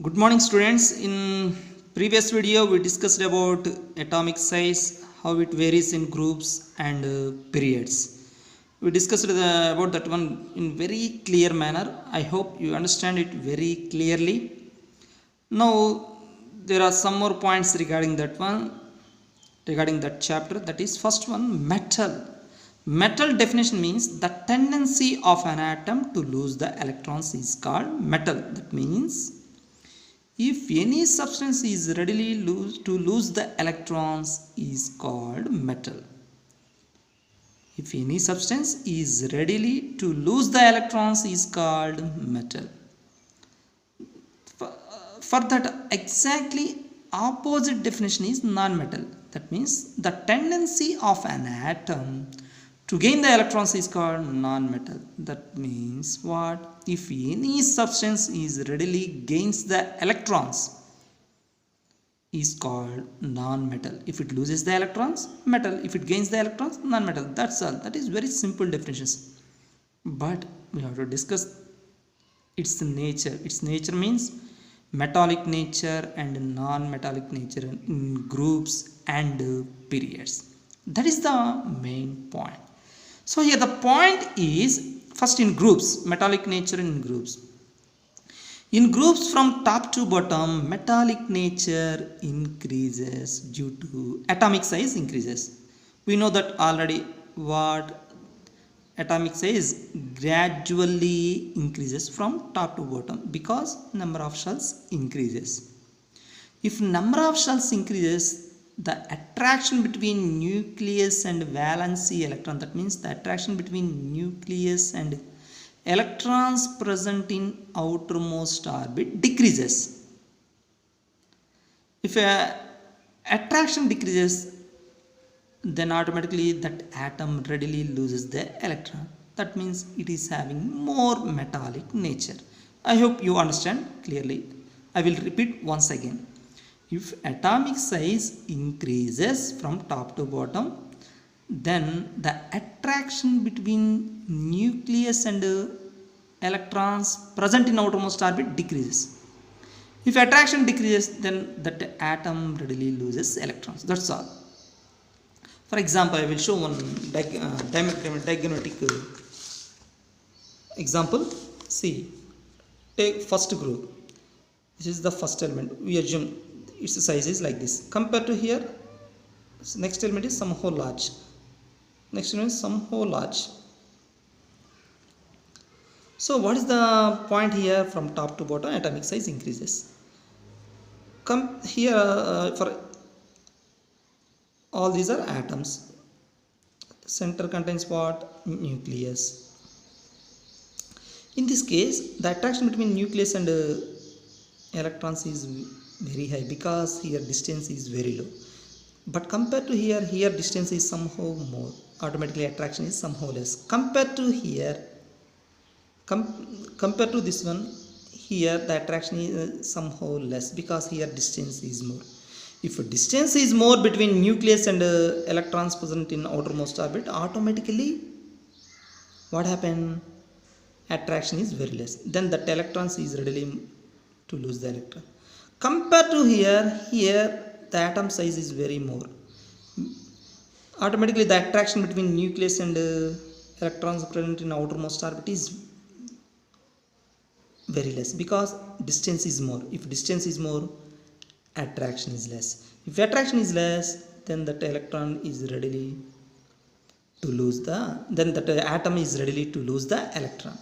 Good morning students. In previous video we discussed about atomic size, how it varies in groups and periods. We discussed about that one in very clear manner. I hope you understand it very clearly. Now there are some more points regarding that one, regarding that chapter. That is first one, metal. Metal definition means the tendency of an atom to lose the electrons is called metal. That means if any substance is readily to lose the electrons is called metal. If any substance is readily to lose the electrons is called metal. For that exactly opposite definition is non-metal. That means the tendency of an atom to gain the electrons is called non-metal. That means what? If any substance is readily gains the electrons is called non-metal. If it loses the electrons, metal. If it gains the electrons, non-metal. That's all. That is very simple definitions. But we have to discuss its nature. Its nature means metallic nature and non-metallic nature in groups and periods. That is the main point. So here the point is first in groups, metallic nature in groups. In groups from top to bottom, metallic nature increases due to atomic size increases. We know that already what atomic size gradually increases from top to bottom because number of shells increases. If number of shells increases, the attraction between nucleus and valency electron, that means the attraction between nucleus and electrons present in outermost orbit decreases. If attraction decreases, then automatically that atom readily loses the electron. That means it is having more metallic nature. I hope you understand clearly. I will repeat once again. If atomic size increases from top to bottom, then the attraction between nucleus and electrons present in outermost orbit decreases. If attraction decreases, then that atom readily loses electrons. That's all. For example, I will show one diagrammatic example. See, take first group. This is the first element. We assume its size is like this. Compared to here, next element is somehow large. Next element is somehow large. So what is the point here? From top to bottom, atomic size increases. Come here for all these are atoms. Center contains what? Nucleus. In this case, the attraction between nucleus and electrons is very high because here distance is very low. But compared to here distance is somehow more. Automatically attraction is somehow less. Compared to here, compared to this one, here the attraction is somehow less because here distance is more. If distance is more between nucleus and electrons present in outermost orbit, automatically what happen? Attraction is very less. Then that electrons is readily to lose the electron. Compared to here the atom size is very more. Automatically the attraction between nucleus and electrons present in outermost orbit is very less because distance is more. If distance is more, attraction is less. If attraction is less, then that electron is readily to lose that atom is readily to lose the electron.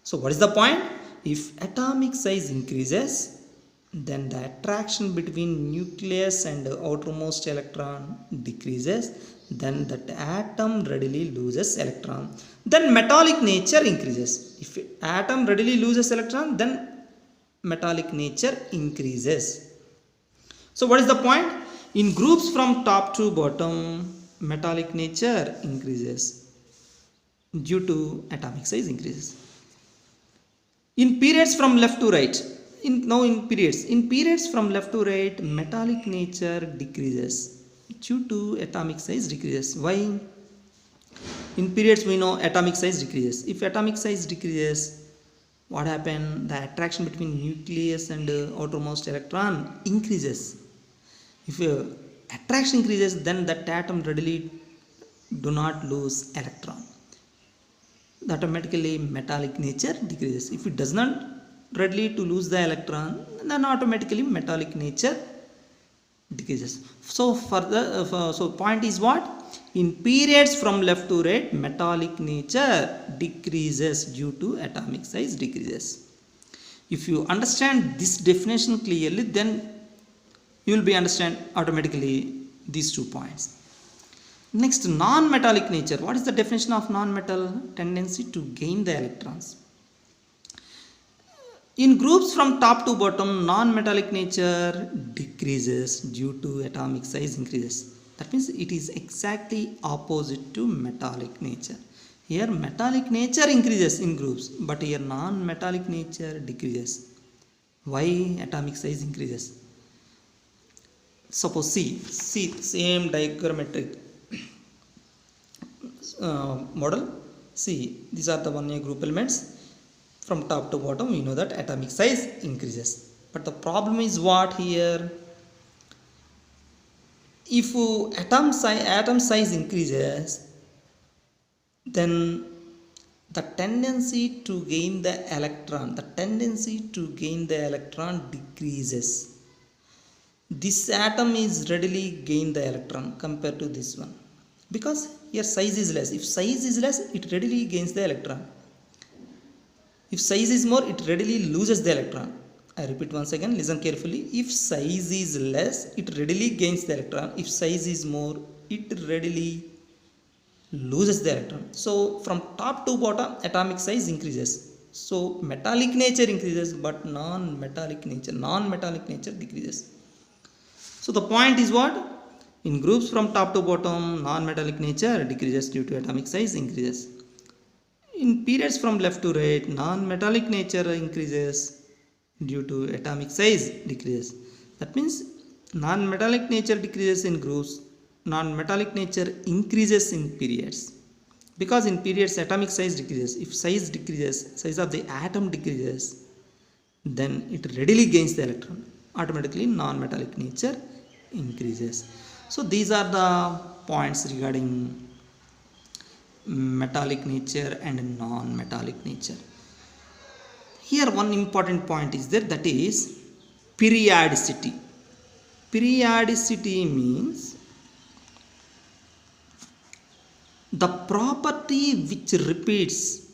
So what is the point? If atomic size increases, then the attraction between nucleus and outermost electron decreases, then that atom readily loses electron. Then metallic nature increases. If atom readily loses electron, then metallic nature increases. So what is the point? In groups from top to bottom, metallic nature increases due to atomic size increases. In periods from left to right, in periods from left to right, metallic nature decreases due to atomic size decreases. Why? In periods we know atomic size decreases. If atomic size decreases, what happened? The attraction between nucleus and outermost electron increases. If attraction increases, then that atom readily do not lose electron. Automatically metallic nature decreases. If it does not readily to lose the electron, then automatically metallic nature decreases. So further, so point is what? In periods from left to right, metallic nature decreases due to atomic size decreases. If you understand this definition clearly, then you will be understand automatically these 2 points. Next, non-metallic nature. What is the definition of non-metal? Tendency to gain the electrons. In groups from top to bottom, non-metallic nature decreases due to atomic size increases. That means it is exactly opposite to metallic nature. Here metallic nature increases in groups, but here non-metallic nature decreases. Why atomic size increases? Suppose see same diagrammatic model. See, these are the 1A group elements. From top to bottom, we know that atomic size increases. But the problem is what here? If atom size increases, then the tendency to gain the electron decreases. This atom is readily gain the electron compared to this one, because here size is less. If size is less, it readily gains the electron. If size is more, it readily loses the electron. I repeat once again, listen carefully. If size is less, it readily gains the electron. If size is more, it readily loses the electron. So from top to bottom, atomic size increases. So metallic nature increases, but non-metallic nature decreases. So the point is what? In groups from top to bottom, non-metallic nature decreases due to atomic size increases. In periods from left to right, non-metallic nature increases due to atomic size decreases. That means non-metallic nature decreases in groups, non-metallic nature increases in periods. Because in periods atomic size decreases. If size decreases, size of the atom decreases, then it readily gains the electron. Automatically non-metallic nature increases. So these are the points regarding metallic nature and non-metallic nature. Here one important point is there, that is periodicity. Periodicity means the property which repeats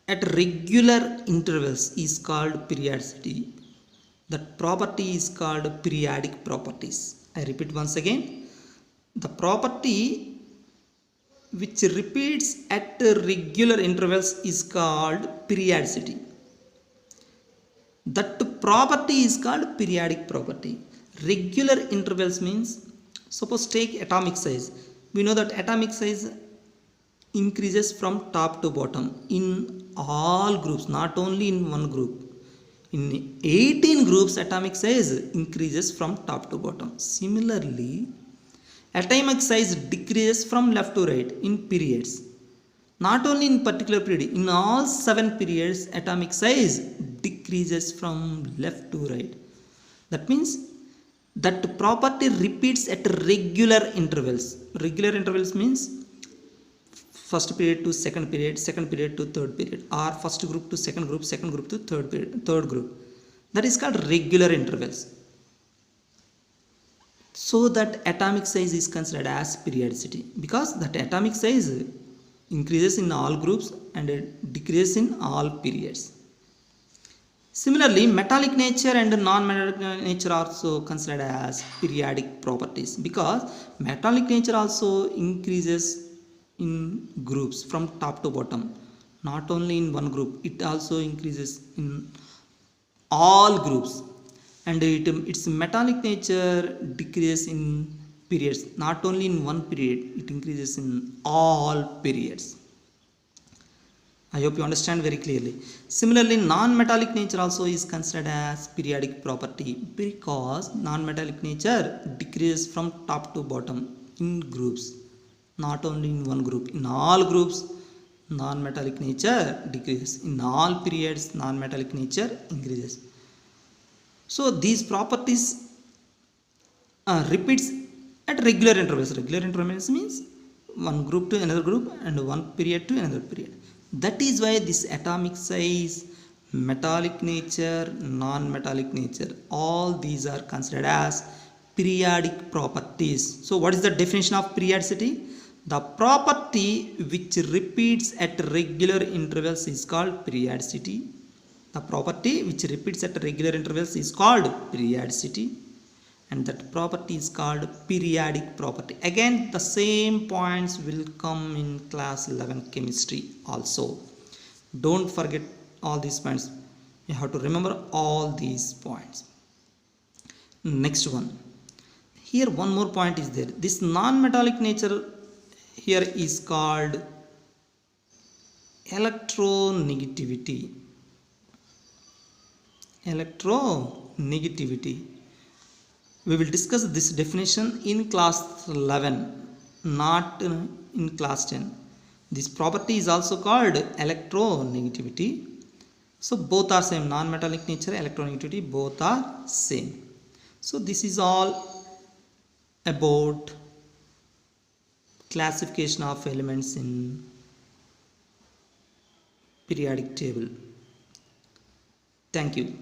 at regular intervals is called periodicity. That property is called periodic properties. I repeat once again. The property which repeats at regular intervals is called periodicity. That property is called periodic property. Regular intervals means, suppose take atomic size. We know that atomic size increases from top to bottom in all groups, not only in one group. In 18 groups, atomic size increases from top to bottom. Similarly, atomic size decreases from left to right in periods. Not only in particular period, in all 7 periods, atomic size decreases from left to right. That means that property repeats at regular intervals. Regular intervals means first period to second period to third period, or first group to second group to third group. That is called regular intervals. So that atomic size is considered as periodicity, because that atomic size increases in all groups and decreases in all periods. Similarly, metallic nature and non-metallic nature are also considered as periodic properties, because metallic nature also increases in groups from top to bottom, not only in one group, it also increases in all groups. And its metallic nature decreases in periods, not only in one period, it increases in all periods. I hope you understand very clearly. Similarly, non-metallic nature also is considered as periodic property, because non-metallic nature decreases from top to bottom in groups, not only in one group, in all groups non-metallic nature decreases. In all periods, non-metallic nature increases. So these properties repeats at regular intervals. Regular intervals means one group to another group and one period to another period. That is why this atomic size, metallic nature, non-metallic nature, all these are considered as periodic properties. So what is the definition of periodicity? The property which repeats at regular intervals is called periodicity. The property which repeats at regular intervals is called periodicity, and that property is called periodic property. Again, the same points will come in class 11 chemistry also. Don't forget all these points. You have to remember all these points. Next one. Here one more point is there. This non-metallic nature here is called electronegativity. Electronegativity. We will discuss this definition in class 11, not in class 10. This property is also called electronegativity. So both are same, non-metallic nature, electronegativity, both are same. So this is all about classification of elements in periodic table. Thank you.